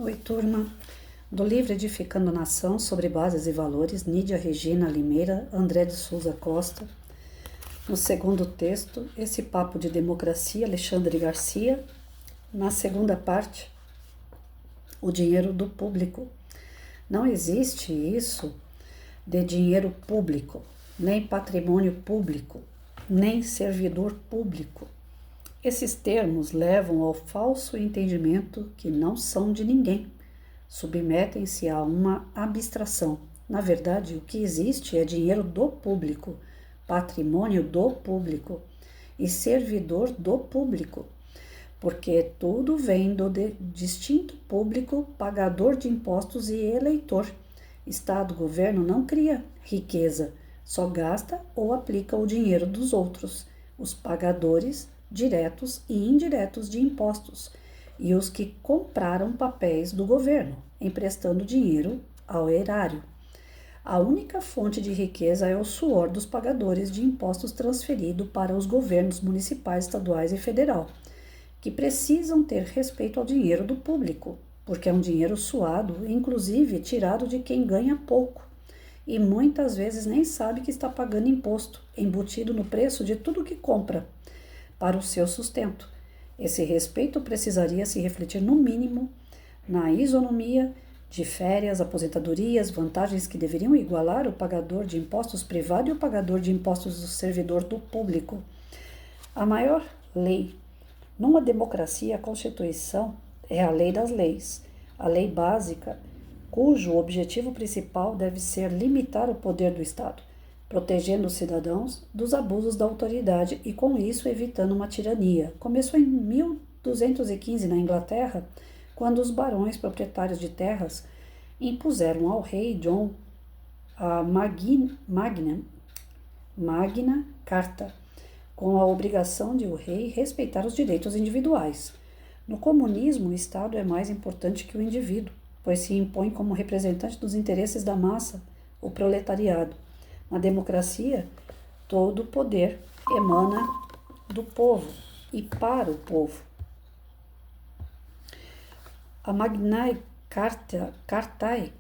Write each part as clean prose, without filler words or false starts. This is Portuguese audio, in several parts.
Oi, turma. Do livro Edificando a Nação sobre Bases e Valores, Nídia Regina Limeira, André de Souza Costa. No segundo texto, Esse Papo de Democracia, Alexandre Garcia. Na segunda parte, o dinheiro do público. Não existe isso de dinheiro público, nem patrimônio público, nem servidor público. Esses termos levam ao falso entendimento que não são de ninguém. Submetem-se a uma abstração. Na verdade, o que existe é dinheiro do público, patrimônio do público e servidor do público, porque tudo vem do distinto público, pagador de impostos e eleitor. Estado, governo não cria riqueza, só gasta ou aplica o dinheiro dos outros, os pagadores diretos e indiretos de impostos, e os que compraram papéis do governo, emprestando dinheiro ao erário. A única fonte de riqueza é o suor dos pagadores de impostos transferido para os governos municipais, estaduais e federal, que precisam ter respeito ao dinheiro do público, porque é um dinheiro suado, inclusive tirado de quem ganha pouco, e muitas vezes nem sabe que está pagando imposto, embutido no preço de tudo que compra, para o seu sustento. Esse respeito precisaria se refletir, no mínimo, na isonomia de férias, aposentadorias, vantagens que deveriam igualar o pagador de impostos privado e o pagador de impostos do servidor do público. A maior lei numa democracia, a Constituição é a lei das leis, a lei básica, cujo objetivo principal deve ser limitar o poder do Estado, protegendo os cidadãos dos abusos da autoridade e, com isso, evitando uma tirania. Começou em 1215 na Inglaterra, quando os barões proprietários de terras impuseram ao rei John a Magna Carta, com a obrigação de o rei respeitar os direitos individuais. No comunismo, o Estado é mais importante que o indivíduo, pois se impõe como representante dos interesses da massa, o proletariado. Na democracia, todo o poder emana do povo e para o povo. A Magna Cartae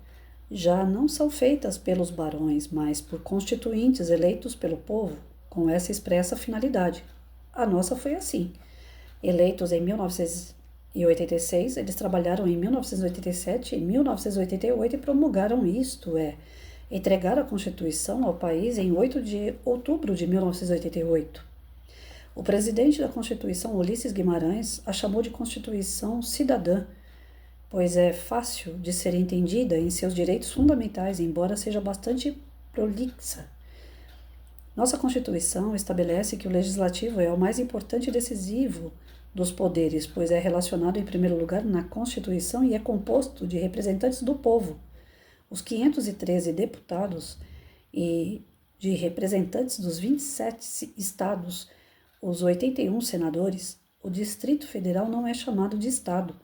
já não são feitas pelos barões, mas por constituintes eleitos pelo povo, com essa expressa finalidade. A nossa foi assim. Eleitos em 1986, eles trabalharam em 1987 e 1988 e promulgaram isto, entregaram a Constituição ao país em 8 de outubro de 1988. O presidente da Constituição, Ulisses Guimarães, a chamou de Constituição Cidadã, pois é fácil de ser entendida em seus direitos fundamentais, embora seja bastante prolixa. Nossa Constituição estabelece que o Legislativo é o mais importante e decisivo dos poderes, pois é relacionado em primeiro lugar na Constituição e é composto de representantes do povo. Os 513 deputados e de representantes dos 27 estados, os 81 senadores, o Distrito Federal não é chamado de estado,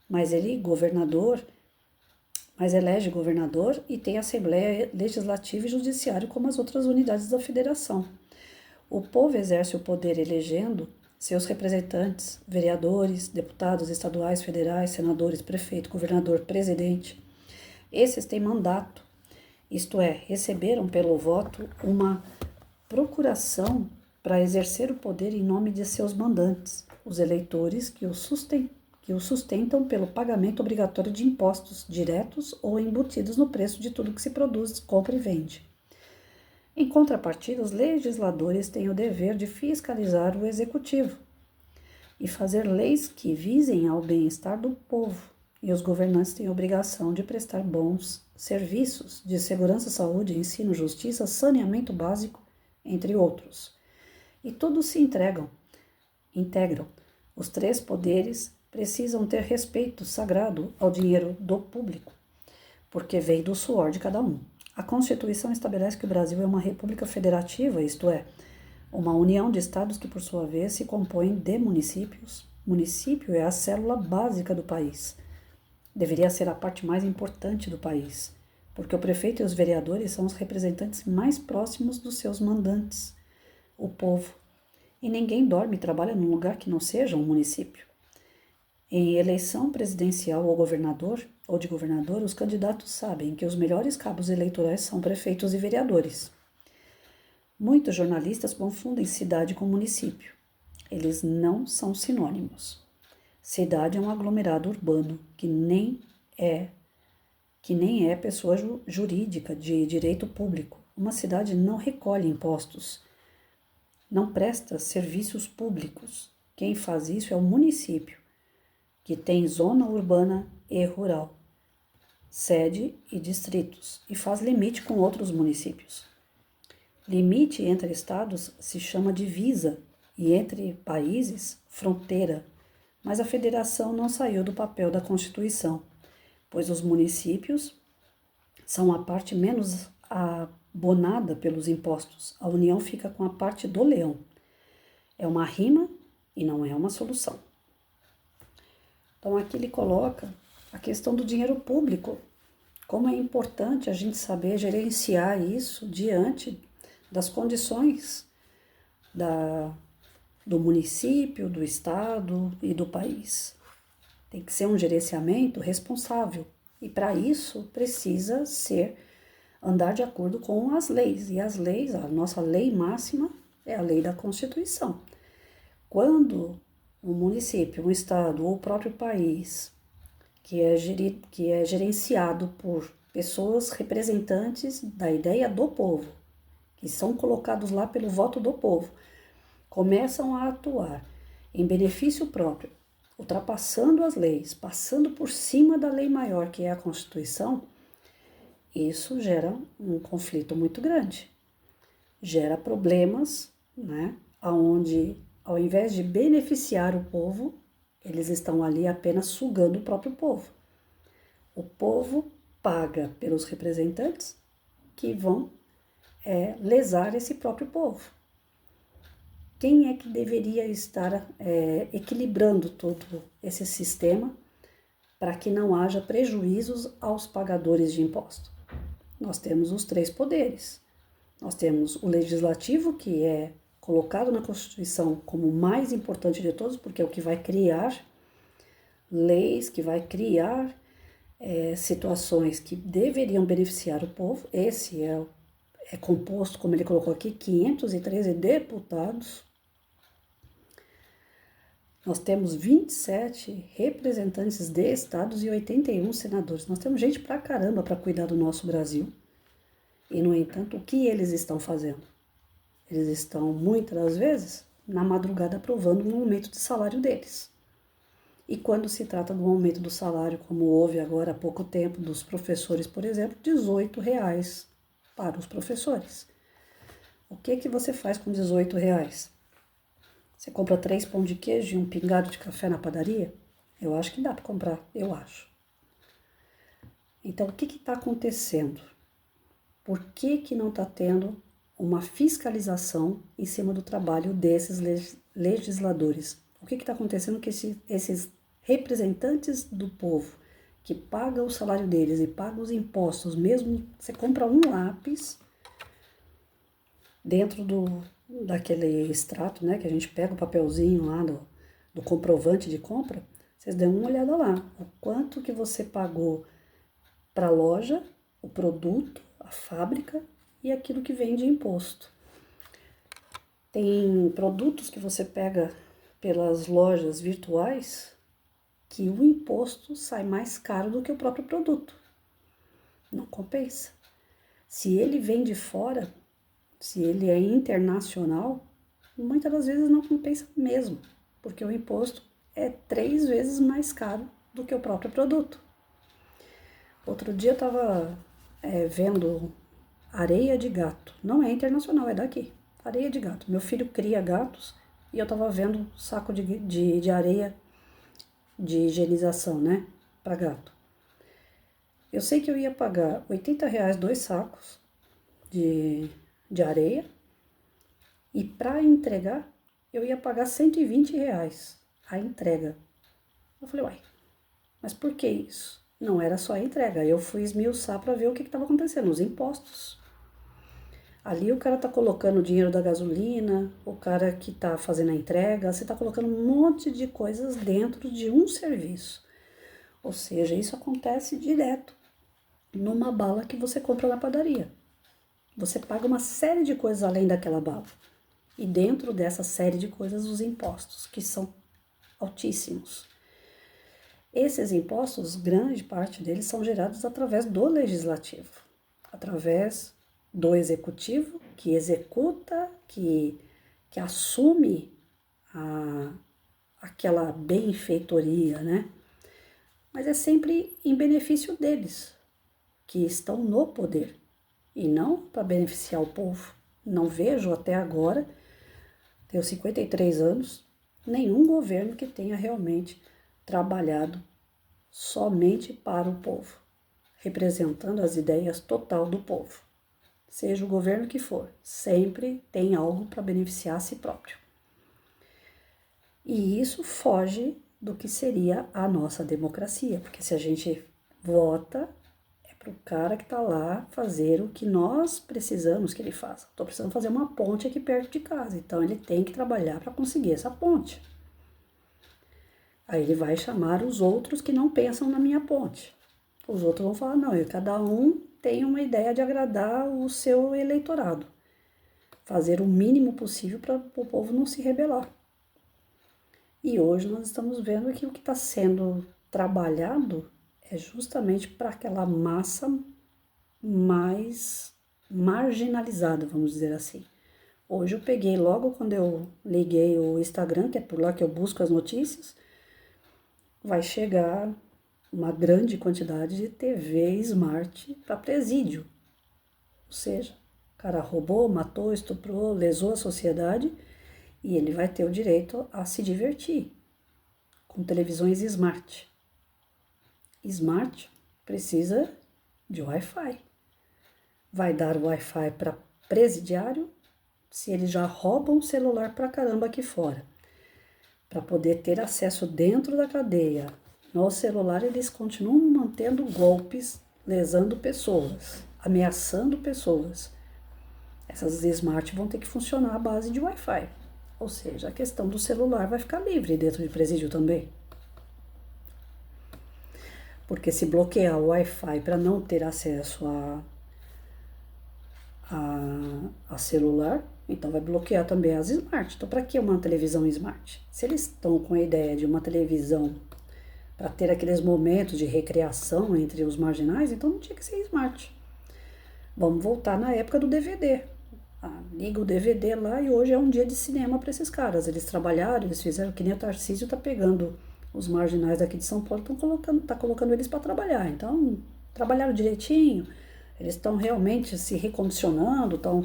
mas elege governador e tem Assembleia Legislativa e Judiciário como as outras unidades da Federação. O povo exerce o poder elegendo seus representantes, vereadores, deputados estaduais, federais, senadores, prefeito, governador, presidente. Esses têm mandato, isto é, receberam pelo voto uma procuração para exercer o poder em nome de seus mandantes, os eleitores que o sustentam pelo pagamento obrigatório de impostos diretos ou embutidos no preço de tudo que se produz, compra e vende. Em contrapartida, os legisladores têm o dever de fiscalizar o executivo e fazer leis que visem ao bem-estar do povo, e os governantes têm a obrigação de prestar bons serviços de segurança, saúde, ensino, justiça, saneamento básico, entre outros. E todos se integram. Os três poderes precisam ter respeito sagrado ao dinheiro do público, porque vem do suor de cada um. A Constituição estabelece que o Brasil é uma república federativa, isto é, uma união de estados que, por sua vez, se compõem de municípios. Município é a célula básica do país. Deveria ser a parte mais importante do país, porque o prefeito e os vereadores são os representantes mais próximos dos seus mandantes, o povo. E ninguém dorme e trabalha num lugar que não seja um município. Em eleição presidencial ou de governador, os candidatos sabem que os melhores cabos eleitorais são prefeitos e vereadores. Muitos jornalistas confundem cidade com município. Eles não são sinônimos. Cidade é um aglomerado urbano que nem é pessoa jurídica de direito público. Uma cidade não recolhe impostos, não presta serviços públicos. Quem faz isso é o município, que tem zona urbana e rural, sede e distritos, e faz limite com outros municípios. Limite entre estados se chama divisa e entre países, fronteira, mas a federação não saiu do papel da Constituição, pois os municípios são a parte menos abonada pelos impostos. A União fica com a parte do leão. É uma rima e não é uma solução. Então aqui ele coloca a questão do dinheiro público, como é importante a gente saber gerenciar isso diante das condições do município, do estado e do país. Tem que ser um gerenciamento responsável e para isso precisa andar de acordo com as leis. E as leis, a nossa lei máxima é a lei da Constituição. Quando um município, um estado ou o próprio país que é gerenciado por pessoas representantes da ideia do povo, que são colocados lá pelo voto do povo, começam a atuar em benefício próprio, ultrapassando as leis, passando por cima da lei maior, que é a Constituição, isso gera um conflito muito grande. Gera problemas, né? Onde, ao invés de beneficiar o povo, eles estão ali apenas sugando o próprio povo. O povo paga pelos representantes que vão lesar esse próprio povo. Quem é que deveria estar equilibrando todo esse sistema para que não haja prejuízos aos pagadores de imposto? Nós temos os três poderes. Nós temos o legislativo, que é colocado na Constituição como o mais importante de todos, porque é o que vai criar leis, que vai criar situações que deveriam beneficiar o povo. Esse é composto, como ele colocou aqui, 513 deputados. Nós temos 27 representantes de estados e 81 senadores. Nós temos gente pra caramba para cuidar do nosso Brasil. E, no entanto, o que eles estão fazendo? Eles estão, muitas das vezes, na madrugada aprovando um aumento de salário deles. E quando se trata do aumento do salário, como houve agora há pouco tempo dos professores, por exemplo, R$18 para os professores. O que você faz com R$18? Você compra 3 pão de queijo e um pingado de café na padaria? Eu acho que dá para comprar, eu acho. Então, o que está acontecendo? Por que não está tendo uma fiscalização em cima do trabalho desses legisladores? O que está acontecendo que esses representantes do povo, que pagam o salário deles e pagam os impostos, mesmo você compra um lápis dentro daquele extrato, né, que a gente pega o papelzinho lá do comprovante de compra, vocês dêem uma olhada lá, o quanto que você pagou para a loja, o produto, a fábrica e aquilo que vem de imposto. Tem produtos que você pega pelas lojas virtuais que o imposto sai mais caro do que o próprio produto. Não compensa. Se ele vem de fora, se ele é internacional, muitas das vezes não compensa mesmo, porque o imposto é 3 vezes mais caro do que o próprio produto. Outro dia eu estava vendo areia de gato, não é internacional, é daqui, areia de gato. Meu filho cria gatos e eu estava vendo saco de areia de higienização, né, para gato. Eu sei que eu ia pagar R$80 2 sacos de areia e para entregar eu ia pagar R$120 a entrega. Eu falei, uai, mas por que isso? Não era só a entrega, eu fui esmiuçar para ver o que estava acontecendo, os impostos. Ali o cara tá colocando o dinheiro da gasolina, o cara que tá fazendo a entrega, você tá colocando um monte de coisas dentro de um serviço. Ou seja, isso acontece direto numa bala que você compra na padaria. Você paga uma série de coisas além daquela bala. E dentro dessa série de coisas, os impostos, que são altíssimos. Esses impostos, grande parte deles, são gerados através do legislativo, através do executivo, que executa, que assume aquela benfeitoria, né? Mas é sempre em benefício deles, que estão no poder, e não para beneficiar o povo. Não vejo até agora, tenho 53 anos, nenhum governo que tenha realmente trabalhado somente para o povo, representando as ideias total do povo. Seja o governo que for, sempre tem algo para beneficiar a si próprio. E isso foge do que seria a nossa democracia, porque se a gente vota, é para o cara que está lá fazer o que nós precisamos que ele faça. Estou precisando fazer uma ponte aqui perto de casa, então ele tem que trabalhar para conseguir essa ponte. Aí ele vai chamar os outros que não pensam na minha ponte. Os outros vão falar, não, cada um tem uma ideia de agradar o seu eleitorado. Fazer o mínimo possível para o povo não se rebelar. E hoje nós estamos vendo que o que está sendo trabalhado é justamente para aquela massa mais marginalizada, vamos dizer assim. Hoje eu peguei, logo quando eu liguei o Instagram, que é por lá que eu busco as notícias, vai chegar uma grande quantidade de TV Smart para presídio. Ou seja, o cara roubou, matou, estuprou, lesou a sociedade e ele vai ter o direito a se divertir com televisões Smart. Smart precisa de Wi-Fi. Vai dar Wi-Fi para presidiário se eles já roubam celular pra caramba aqui fora. Para poder ter acesso dentro da cadeia. No celular eles continuam mantendo golpes, lesando pessoas, ameaçando pessoas. Essas Smart vão ter que funcionar à base de Wi-Fi. Ou seja, a questão do celular vai ficar livre dentro de presídio também. Porque se bloquear o Wi-Fi para não ter acesso a celular, então vai bloquear também as Smart. Então, para que uma televisão Smart? Se eles estão com a ideia de uma televisão para ter aqueles momentos de recreação entre os marginais, então não tinha que ser Smart. Vamos voltar na época do DVD. Liga o DVD lá e hoje é um dia de cinema para esses caras. Eles trabalharam, eles fizeram que nem o Tarcísio tá pegando os marginais daqui de São Paulo, tá colocando eles para trabalhar. Então, trabalharam direitinho, eles estão realmente se recondicionando, estão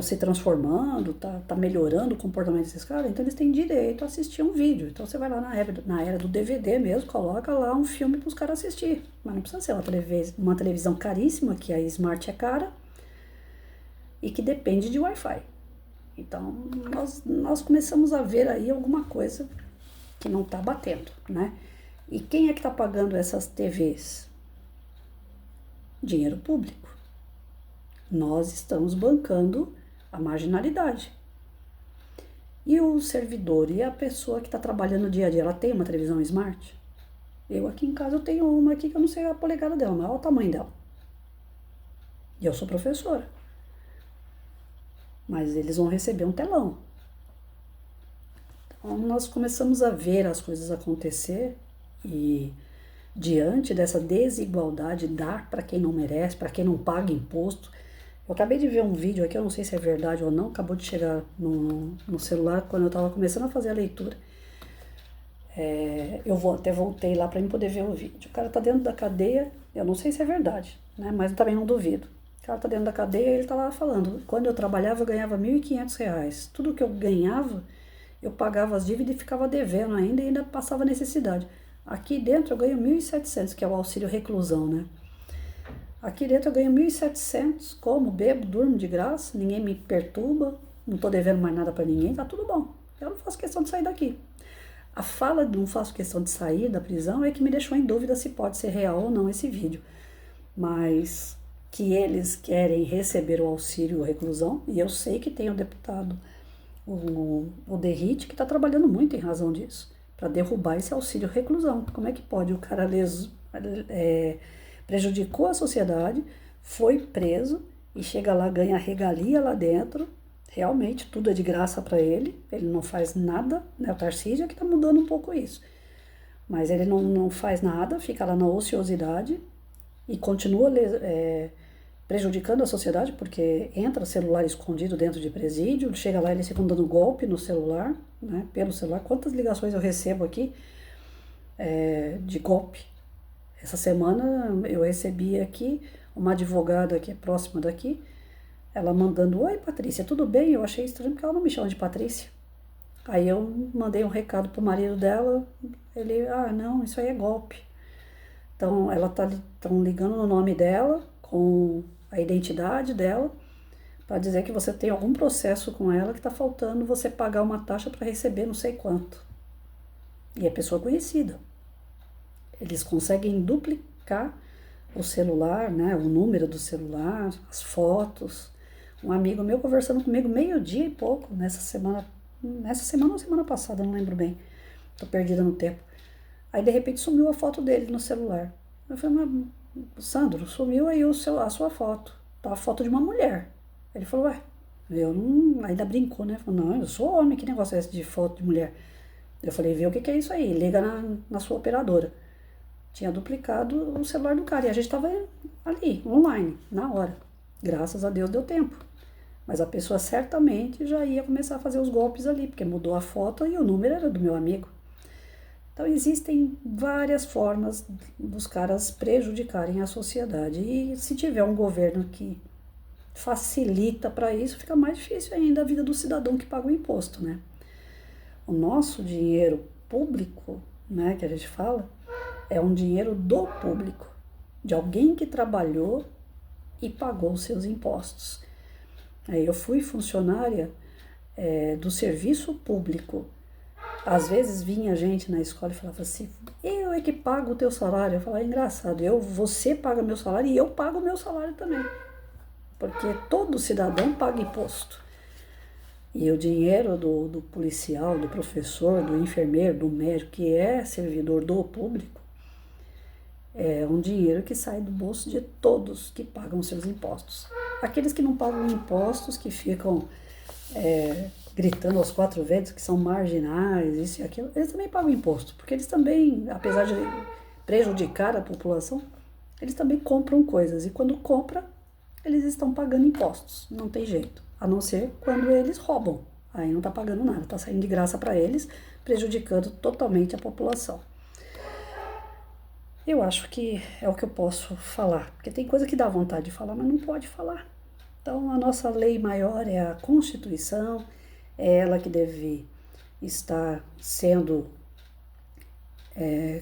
se transformando, tá melhorando o comportamento desses caras, então eles têm direito a assistir um vídeo. Então você vai lá na era do DVD mesmo, coloca lá um filme para os caras assistir. Mas não precisa ser uma televisão caríssima, que a Smart é cara, e que depende de Wi-Fi. Então nós começamos a ver aí alguma coisa que não está batendo, né? E quem é que está pagando essas TVs? Dinheiro público. Nós estamos bancando a marginalidade. E o servidor e a pessoa que está trabalhando no dia a dia, ela tem uma televisão Smart? Eu aqui em casa eu tenho uma aqui que eu não sei a polegada dela, mas olha o tamanho dela. E eu sou professora. Mas eles vão receber um telão. Então nós começamos a ver as coisas acontecer e diante dessa desigualdade, dar para quem não merece, para quem não paga imposto. Eu acabei de ver um vídeo aqui, eu não sei se é verdade ou não, acabou de chegar no celular quando eu estava começando a fazer a leitura. Eu até voltei lá para mim poder ver o vídeo. O cara tá dentro da cadeia, eu não sei se é verdade, né? Mas também não duvido. O cara tá dentro da cadeia e ele tá lá falando, quando eu trabalhava eu ganhava R$1.500. Tudo que eu ganhava, eu pagava as dívidas e ficava devendo ainda e ainda passava necessidade. Aqui dentro eu ganho 1.700, que é o auxílio reclusão, né? Aqui dentro eu ganho 1.700, como, bebo, durmo de graça, ninguém me perturba, não tô devendo mais nada para ninguém, tá tudo bom. Eu não faço questão de sair daqui. A fala de não faço questão de sair da prisão é que me deixou em dúvida se pode ser real ou não esse vídeo. Mas que eles querem receber o auxílio reclusão, e eu sei que tem o deputado, o Derrite, que está trabalhando muito em razão disso, para derrubar esse auxílio reclusão. Como é que pode? O cara prejudicou a sociedade, foi preso e chega lá, ganha regalia lá dentro, realmente tudo é de graça para ele não faz nada, né? O Tarcísio é que está mudando um pouco isso, mas ele não faz nada, fica lá na ociosidade e continua prejudicando a sociedade, porque entra celular escondido dentro de presídio, chega lá, eles ficam dando golpe no celular, né, pelo celular. Quantas ligações eu recebo aqui de golpe? Essa semana eu recebi aqui uma advogada que é próxima daqui, ela mandando: oi, Patrícia, tudo bem? Eu achei estranho porque ela não me chama de Patrícia. Aí eu mandei um recado pro marido dela, ele: não, isso aí é golpe. Então ela tão ligando no nome dela, com a identidade dela, para dizer que você tem algum processo com ela que está faltando você pagar uma taxa para receber não sei quanto. E é pessoa conhecida. Eles conseguem duplicar o celular, né, o número do celular, as fotos. Um amigo meu conversando comigo meio-dia e pouco, nessa semana ou semana passada, não lembro bem. Tô perdida no tempo. Aí de repente sumiu a foto dele no celular. Eu falei: mas Sandro, sumiu aí a sua foto. Tá a foto de uma mulher. Ele falou: ué, eu não. Ainda brincou, né? Falou: não, eu sou homem, que negócio é esse de foto de mulher? Eu falei: vê o que é isso aí, liga na sua operadora. Tinha duplicado o celular do cara e a gente tava ali, online, na hora. Graças a Deus deu tempo. Mas a pessoa certamente já ia começar a fazer os golpes ali, porque mudou a foto e o número era do meu amigo. Então existem várias formas dos caras prejudicarem a sociedade. E se tiver um governo que facilita para isso, fica mais difícil ainda a vida do cidadão que paga o imposto, né? O nosso dinheiro público, né, que a gente fala, é um dinheiro do público, de alguém que trabalhou e pagou os seus impostos. Aí eu fui funcionária do serviço público. Às vezes vinha gente na escola e falava assim: eu é que pago o teu salário. Eu falava: engraçado, você paga meu salário e eu pago o meu salário também. Porque todo cidadão paga imposto. E o dinheiro do policial, do professor, do enfermeiro, do médico, que é servidor do público, é um dinheiro que sai do bolso de todos que pagam seus impostos. Aqueles que não pagam impostos, que ficam gritando aos quatro ventos, que são marginais, isso e aquilo, eles também pagam imposto, porque eles também, apesar de prejudicar a população, eles também compram coisas, e quando compra, eles estão pagando impostos, não tem jeito, a não ser quando eles roubam, aí não está pagando nada, está saindo de graça para eles, prejudicando totalmente a população. Eu acho que é o que eu posso falar, porque tem coisa que dá vontade de falar, mas não pode falar. Então, a nossa lei maior é a Constituição, é ela que deve estar sendo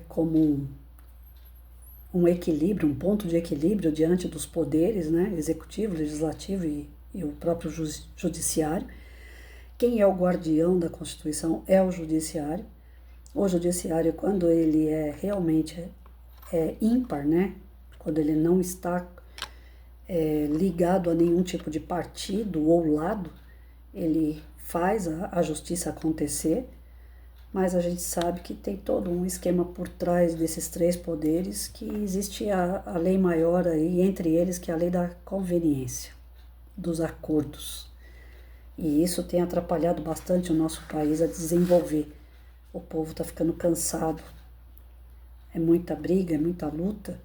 como um equilíbrio, um ponto de equilíbrio diante dos poderes, né, executivo, legislativo e o próprio judiciário. Quem é o guardião da Constituição é o judiciário. O judiciário, quando ele realmente ímpar, né, quando ele não está ligado a nenhum tipo de partido ou lado, ele faz a justiça acontecer, mas a gente sabe que tem todo um esquema por trás desses três poderes, que existe a lei maior aí, entre eles, que é a lei da conveniência, dos acordos. E isso tem atrapalhado bastante o nosso país a desenvolver. O povo está ficando cansado. É muita briga, é muita luta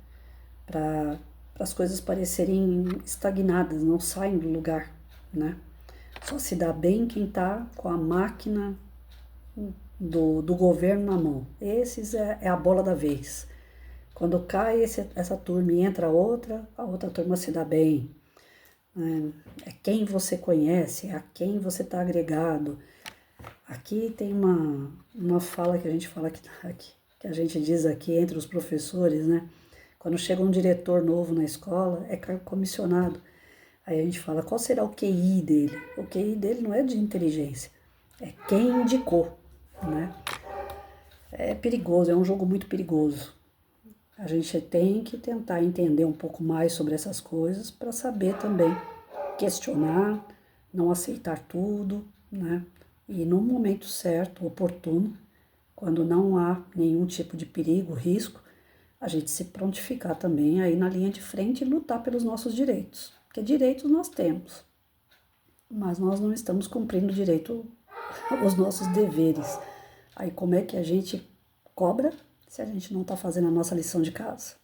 para as coisas parecerem estagnadas, não saem do lugar, né? Só se dá bem quem está com a máquina do governo na mão. Esses é a bola da vez. Quando cai essa turma e entra a outra turma se dá bem. É quem você conhece, é a quem você está agregado. Aqui tem uma fala que a gente fala aqui, que a gente diz aqui entre os professores, né? Quando chega um diretor novo na escola, é cargo comissionado. Aí a gente fala: qual será o QI dele? O QI dele não é de inteligência, é quem indicou, né? É perigoso, é um jogo muito perigoso. A gente tem que tentar entender um pouco mais sobre essas coisas para saber também questionar, não aceitar tudo, né? E no momento certo, oportuno, quando não há nenhum tipo de perigo, risco, a gente se prontificar também aí na linha de frente e lutar pelos nossos direitos. Porque direitos nós temos, mas nós não estamos cumprindo direito os nossos deveres. Aí como é que a gente cobra se a gente não está fazendo a nossa lição de casa?